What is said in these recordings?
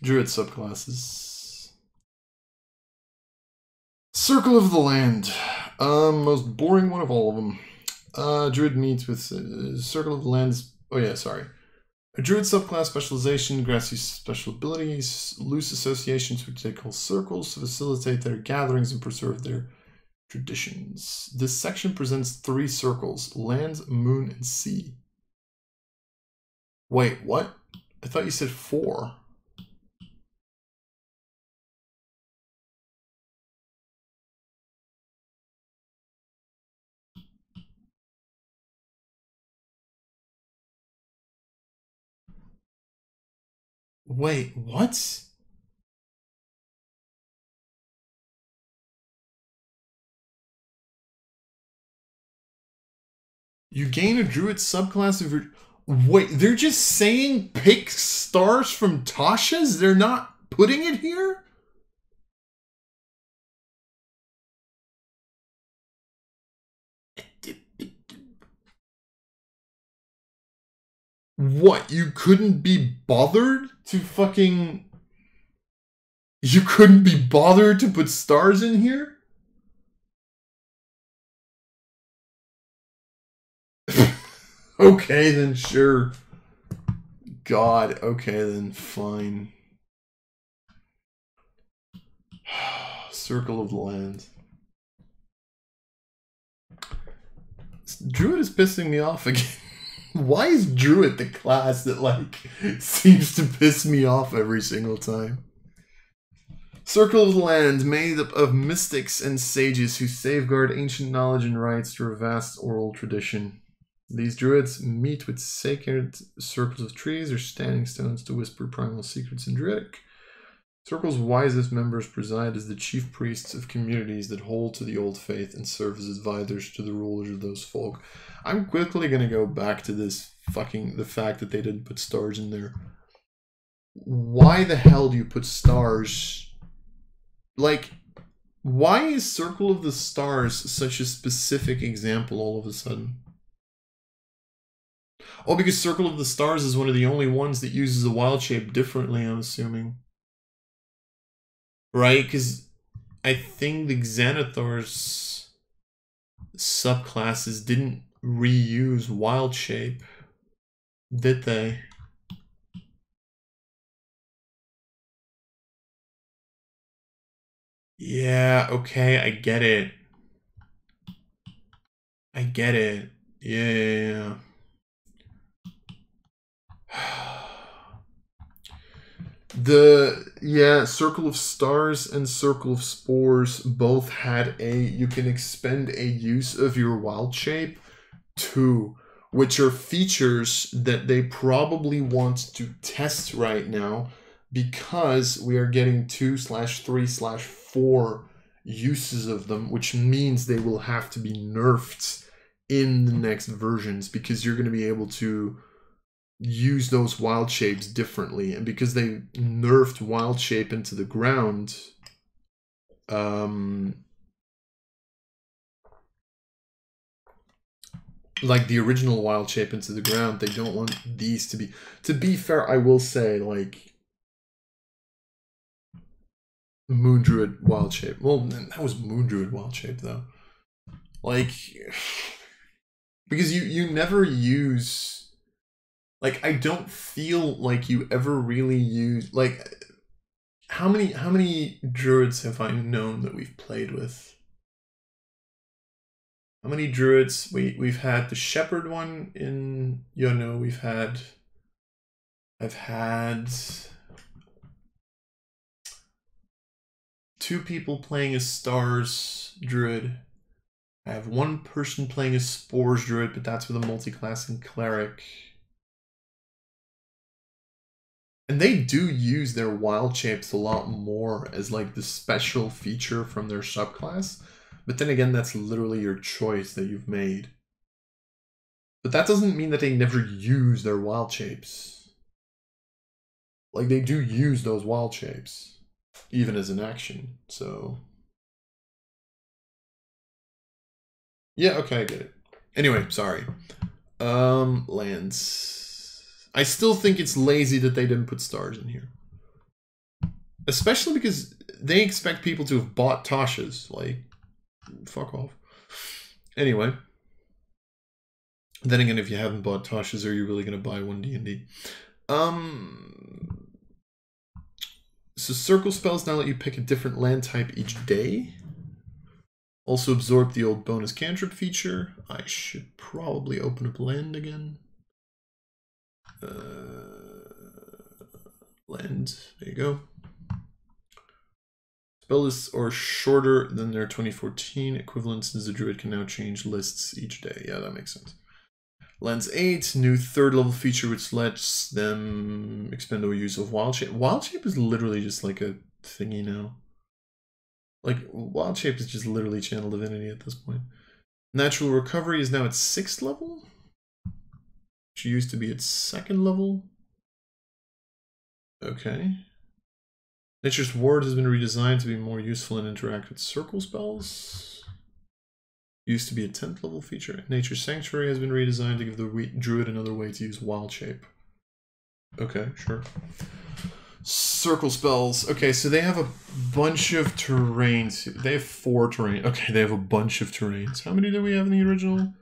Druid subclasses. Circle of the Land. Most boring one of all of them. Druid meets with Circle of the Land. Oh yeah, sorry. A Druid subclass specialization grants you special abilities, loose associations which they call circles to facilitate their gatherings and preserve their traditions. This section presents 3 circles: land, moon, and sea. Wait, what? I thought you said 4. Wait, what? You gain a Druid subclass of your... Wait, they're just saying pick stars from Tasha's? They're not putting it here? What? You couldn't be bothered to fucking... You couldn't be bothered to put stars in here? Okay, then sure. God, okay, then fine. Circle of the Land. Druid is pissing me off again. Why is Druid the class that, like, seems to piss me off every single time? Circle of the Land, made up of mystics and sages who safeguard ancient knowledge and rites through a vast oral tradition. These druids meet with sacred circles of trees or standing stones to whisper primal secrets in Druidic. Circle's wisest members preside as the chief priests of communities that hold to the old faith and serve as advisors to the rulers of those folk. I'm quickly going to go back to this the fact that they didn't put stars in there. Why the hell do you put stars? Like, why is Circle of the Stars such a specific example all of a sudden? Oh, because Circle of the Stars is one of the only ones that uses the wild shape differently, I'm assuming. Right? Because I think the Xanathar's subclasses didn't reuse wild shape, did they? Yeah, okay, I get it. I get it. Yeah. Circle of Stars and Circle of Spores both had you can expend a use of your wild shape too, which are features that they probably want to test right now because we are getting 2/3/4 uses of them, which means they will have to be nerfed in the next versions because you're going to be able to use those wild shapes differently. And because they nerfed wild shape into the ground, like the original wild shape into the ground, they don't want these to be... To be fair, I will say, like, Moon Druid wild shape. Well, that was Moon Druid wild shape, though. Like, because you never use... Like, I don't feel like you ever really use... Like, how many druids have I known that we've played with? How many druids? We've had the shepherd one in Yono. I've had 2 people playing as Stars Druid. I have 1 person playing as Spores Druid, but that's with a multi-classing cleric. And they do use their wild shapes a lot more as like the special feature from their subclass. But then again, that's literally your choice that you've made. But that doesn't mean that they never use their wild shapes. Like, they do use those wild shapes, even as an action, so... Yeah, okay, I get it. Anyway, sorry. Lands. I still think it's lazy that they didn't put stars in here. Especially because they expect people to have bought Tasha's. Like, fuck off. Anyway. Then again, if you haven't bought Tasha's, are you really going to buy One D&D? So circle spells now let you pick a different land type each day. Also absorb the old bonus cantrip feature. I should probably open up land again. Land, there you go. Spell lists are shorter than their 2014 equivalent since the druid can now change lists each day. Yeah, that makes sense. Lands 8, new 3rd level feature which lets them expend or use of Wild Shape. Wild Shape is literally just like a thingy now. Like, Wild Shape is just literally Channel Divinity at this point. Natural Recovery is now at 6th level. Which used to be at 2nd level. Okay. Nature's Ward has been redesigned to be more useful and interact with circle spells. Used to be a 10th level feature. Nature's Sanctuary has been redesigned to give the druid another way to use Wild Shape. Okay, sure. Circle spells. Okay, so they have a bunch of terrains. They have 4 terrain. Okay, they have a bunch of terrains. How many did we have in the original?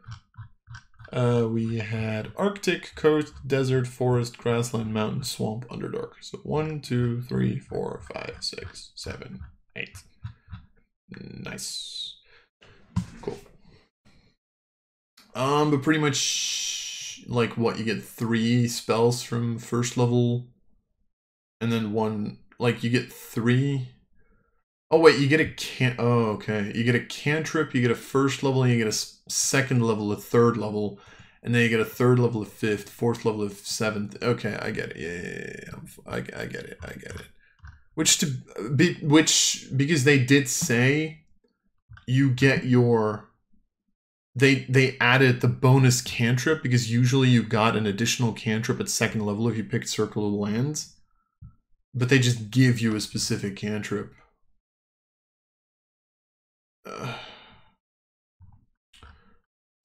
We had Arctic, Coast, Desert, Forest, Grassland, Mountain, Swamp, Underdark. So 1, 2, 3, 4, 5, 6, 7, 8. Nice. Cool. But pretty much, like, what, you get 3 spells from 1st level, and then 1, like, you get 3. Oh, wait, you get a oh, okay. You get a cantrip, you get a 1st level, and you get a 2nd level, a 3rd level, and then you get a 3rd level, a 5th, 4th level, a 7th. Okay, I get it. Yeah. I get it. I get it. Which, because they did say you get your... They added the bonus cantrip because usually you got an additional cantrip at 2nd level if you picked Circle of Lands. But they just give you a specific cantrip.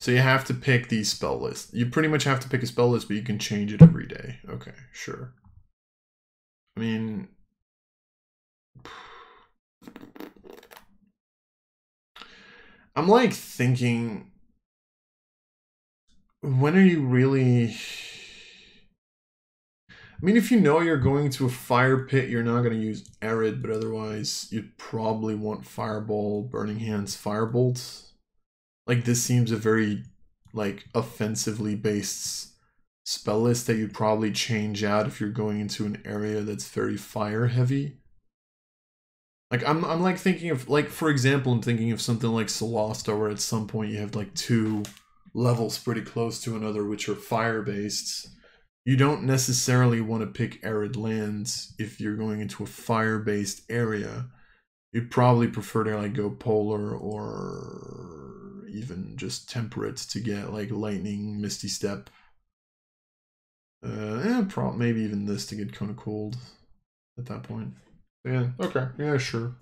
So you have to pick these spell lists. You pretty much have to pick a spell list, but you can change it every day. Okay, sure. I mean... I'm like thinking... When are you really... I mean, if you know you're going to a fire pit, you're not going to use Arid, but otherwise you'd probably want Fireball, Burning Hands, Firebolt. Like, this seems a very, like, offensively based spell list that you'd probably change out if you're going into an area that's very fire heavy. Like, I'm like thinking of, like, for example, I'm thinking of something like Solasta, where at some point you have like 2 levels pretty close to another which are fire based. You don't necessarily want to pick arid lands if you're going into a fire based area. You'd probably prefer to like go polar or even just temperate to get like lightning, misty step. Maybe even this to get kind of cold at that point. Yeah, okay, yeah, sure.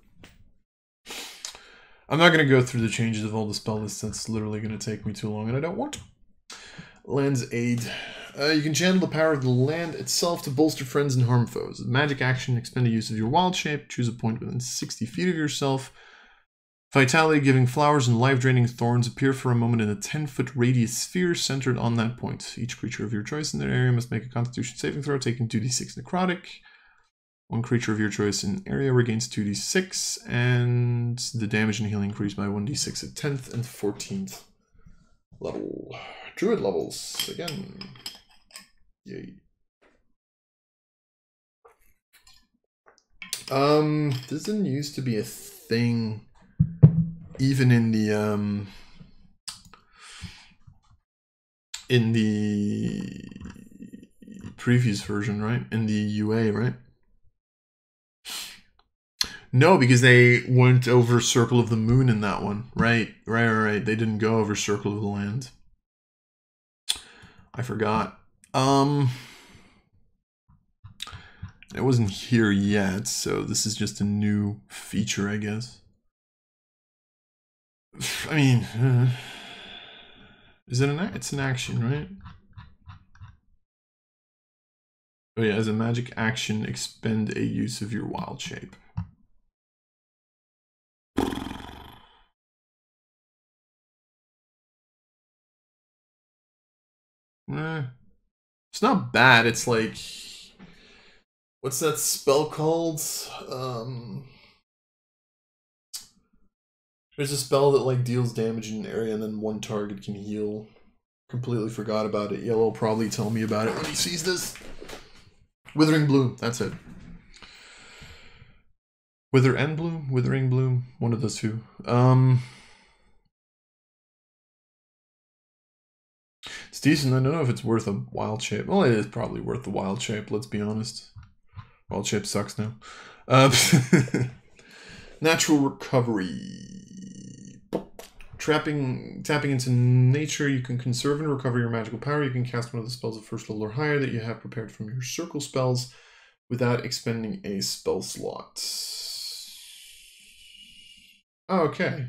I'm not going to go through the changes of all the spell lists. That's literally going to take me too long, and I don't want to. Land's Aid. You can channel the power of the land itself to bolster friends and harm foes. Magic action, expend a use of your wild shape. Choose a point within 60 feet of yourself. Vitality, giving flowers and life-draining thorns appear for a moment in a 10-foot radius sphere centered on that point. Each creature of your choice in that area must make a Constitution saving throw, taking 2d6 necrotic. One creature of your choice in area regains 2d6, and the damage and healing increase by 1d6 at 10th and 14th level. Druid levels, again. Yay. This didn't used to be a thing even in the previous version, right? In the UA, right? No, because they went over Circle of the Moon in that one. Right. They didn't go over Circle of the Land. I forgot. It wasn't here yet, so this is just a new feature, I guess. I mean, is it it's an action, right? Oh yeah, as a magic action, expend a use of your wild shape. It's not bad. It's like, what's that spell called? There's a spell that like deals damage in an area and then one target can heal. Completely forgot about it. Yellow will probably tell me about it when he sees this. Withering Bloom, that's it. Wither and Bloom? Withering Bloom? One of those two. It's decent. I don't know if it's worth a wild shape. Well, it is probably worth the wild shape, let's be honest. Wild shape sucks now. Natural recovery. Tapping into nature, you can conserve and recover your magical power. You can cast one of the spells of first level or higher that you have prepared from your circle spells without expending a spell slot. Oh, okay.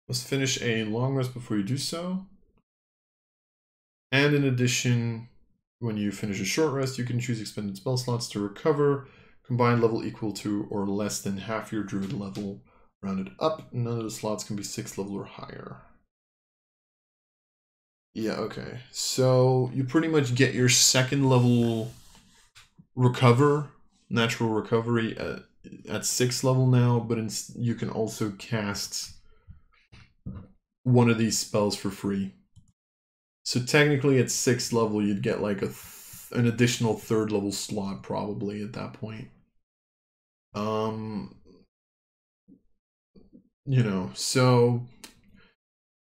Must finish a long rest before you do so. And in addition, when you finish a short rest, you can choose expended spell slots to recover. Combined level equal to or less than half your druid level. Rounded up, none of the slots can be 6th level or higher. Yeah, okay. So you pretty much get your 2nd level natural recovery at 6th level now, but you can also cast one of these spells for free. So technically at 6th level, you'd get like an additional 3rd level slot probably at that point. You know, so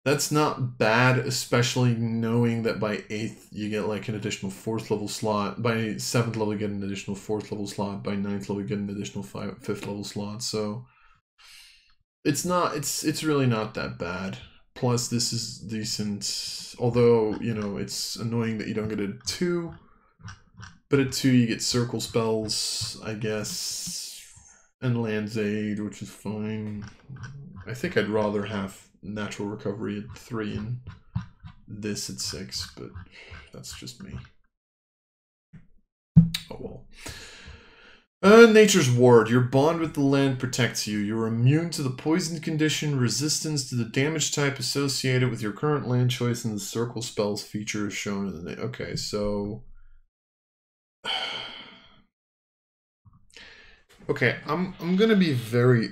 that's not bad, especially knowing that by 8th you get like an additional 4th level slot. By 7th level you get an additional 4th level slot. By 9th level you get an additional 5th level slot. So it's really not that bad. Plus this is decent, although, you know, it's annoying that you don't get a 2. But at 2 you get circle spells, I guess. And Land's Aid, which is fine. I think I'd rather have natural recovery at 3 and this at 6, but that's just me. Oh well. Nature's Ward. Your bond with the land protects you. You're immune to the poison condition, resistance to the damage type associated with your current land choice, and the circle spells feature is shown in the... Okay, so... Okay, I'm gonna be very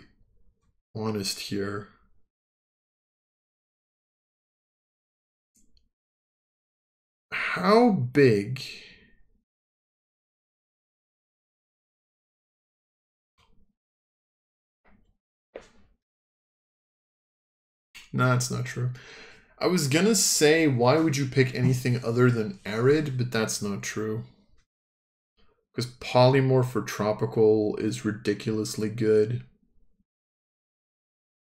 honest here. How big No, that's not true. I was gonna say, why would you pick anything other than arid, but that's not true. Because polymorph for tropical is ridiculously good.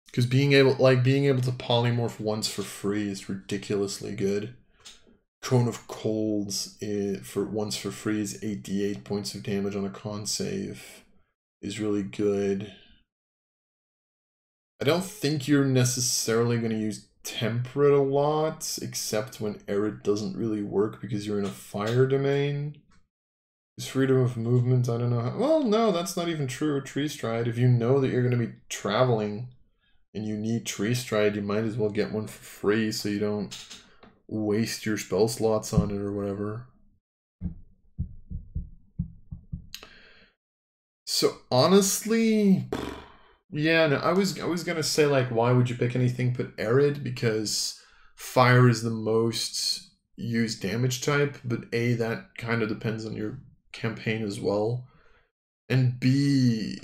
Because being able to polymorph once for free is ridiculously good. Cone of Colds for once for free is 88 points of damage on a con save. Is really good. I don't think you're necessarily going to use Temperate a lot, except when Arid doesn't really work because you're in a fire domain. Is freedom of movement, I don't know how... Well, no, that's not even true. Tree Stride. If you know that you're going to be traveling and you need Tree Stride, you might as well get one for free so you don't waste your spell slots on it or whatever. So honestly, yeah, no, I was gonna say, like, why would you pick anything but arid? Because fire is the most used damage type, but A, that kind of depends on your campaign as well. And B,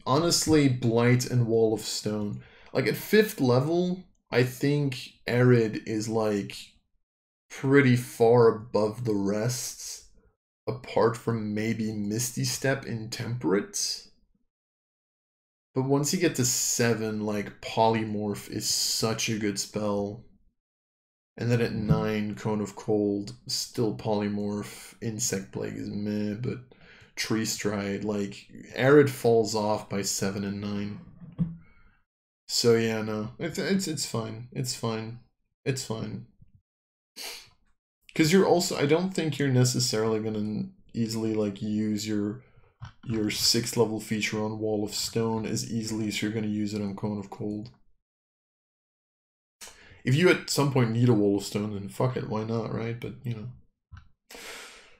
honestly, Blight and Wall of Stone. Like at 5th level, I think arid is like pretty far above the rest, apart from maybe Misty Step in Temperate. But once you get to 7, like, Polymorph is such a good spell. And then at 9, Cone of Cold, still Polymorph. Insect Plague is meh, but Tree Stride, like, Arid falls off by 7 and 9. So yeah, no, it's fine. It's fine. It's fine. Because you're also, I don't think you're necessarily gonna easily like use your 6th level feature on Wall of Stone as easily as you're gonna use it on Cone of Cold. If you at some point need a Wall of Stone, then fuck it, why not, right? But you know.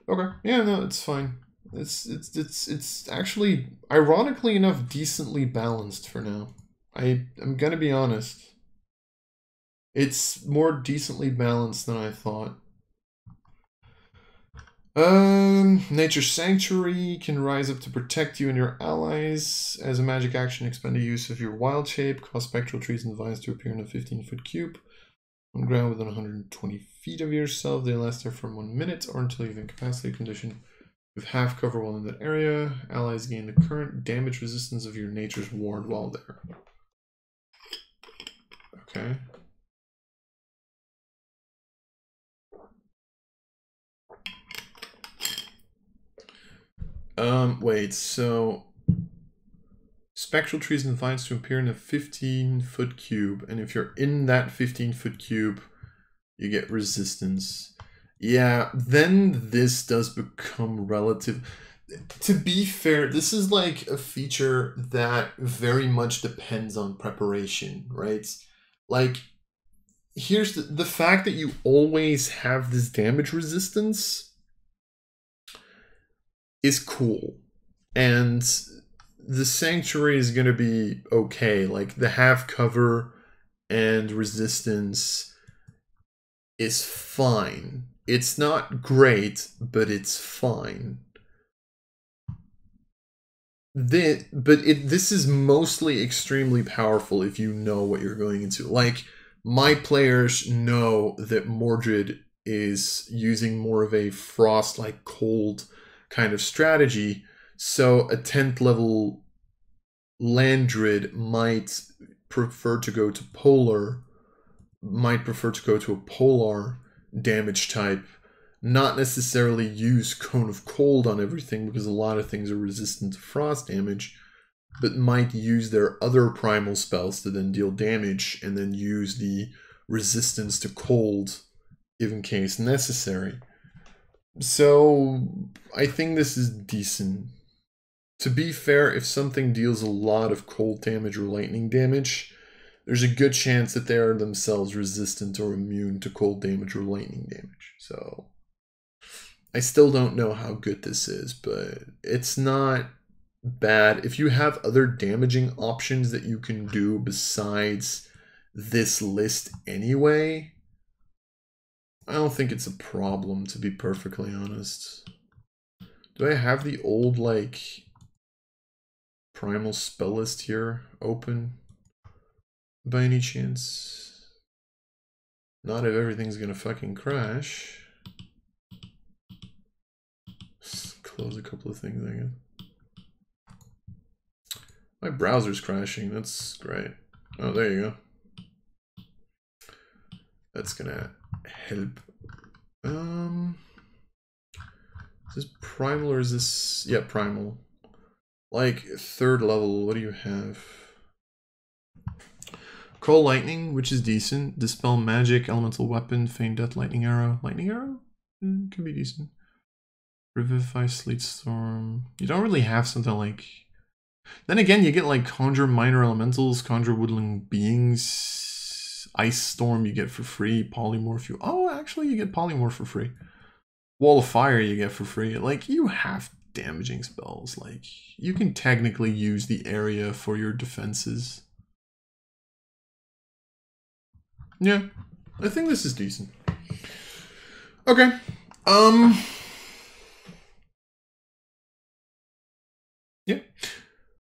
Okay, yeah, no, it's fine. It's actually, ironically enough, decently balanced for now. I'm gonna be honest. It's more decently balanced than I thought. Nature Sanctuary can rise up to protect you and your allies. As a magic action, expend the use of your wild shape. Cause spectral trees and vines to appear in a 15-foot cube. On ground within 120 feet of yourself. They last there for 1 minute or until you've incapacitated condition with half cover while in that area. Allies gain the current damage resistance of your nature's ward while there. Okay. Wait, so spectral trees and vines to appear in a 15-foot cube, and if you're in that 15-foot cube, you get resistance. Yeah, then this does become relative. To be fair, this is like a feature that very much depends on preparation, right? Like, here's the fact that you always have this damage resistance is cool, and the Sanctuary is going to be okay. Like, the half cover and resistance is fine. It's not great, but it's fine. This is mostly extremely powerful if you know what you're going into. Like, my players know that Mordred is using more of a frost, like cold kind of strategy, so a 10th level Landrid might prefer to go to polar, might prefer to go to a polar damage type, not necessarily use Cone of Cold on everything because a lot of things are resistant to frost damage, but might use their other primal spells to then deal damage and then use the resistance to cold in case necessary. So I think this is decent. To be fair, if something deals a lot of cold damage or lightning damage, there's a good chance that they are themselves resistant or immune to cold damage or lightning damage. So I still don't know how good this is, but it's not bad. If you have other damaging options that you can do besides this list anyway, I don't think it's a problem, to be perfectly honest. Do I have the old, like, primal spell list here open by any chance? Not if everything's gonna fucking crash. Just close a couple of things, I guess. My browser's crashing, that's great. Oh, there you go. That's gonna help. Is this primal or is this, yeah, primal? Like 3rd level, what do you have? Call Lightning, which is decent. Dispel Magic, Elemental Weapon, Feign Death, Lightning Arrow. Lightning Arrow? Can be decent. Revivify, Sleet Storm. You don't really have something like... Then again, you get like Conjure Minor Elementals, Conjure Woodland Beings, Ice Storm you get for free, Polymorph you... Oh, actually you get Polymorph for free. Wall of Fire you get for free. Like, you have damaging spells. Like, you can technically use the area for your defenses. Yeah, I think this is decent. Okay.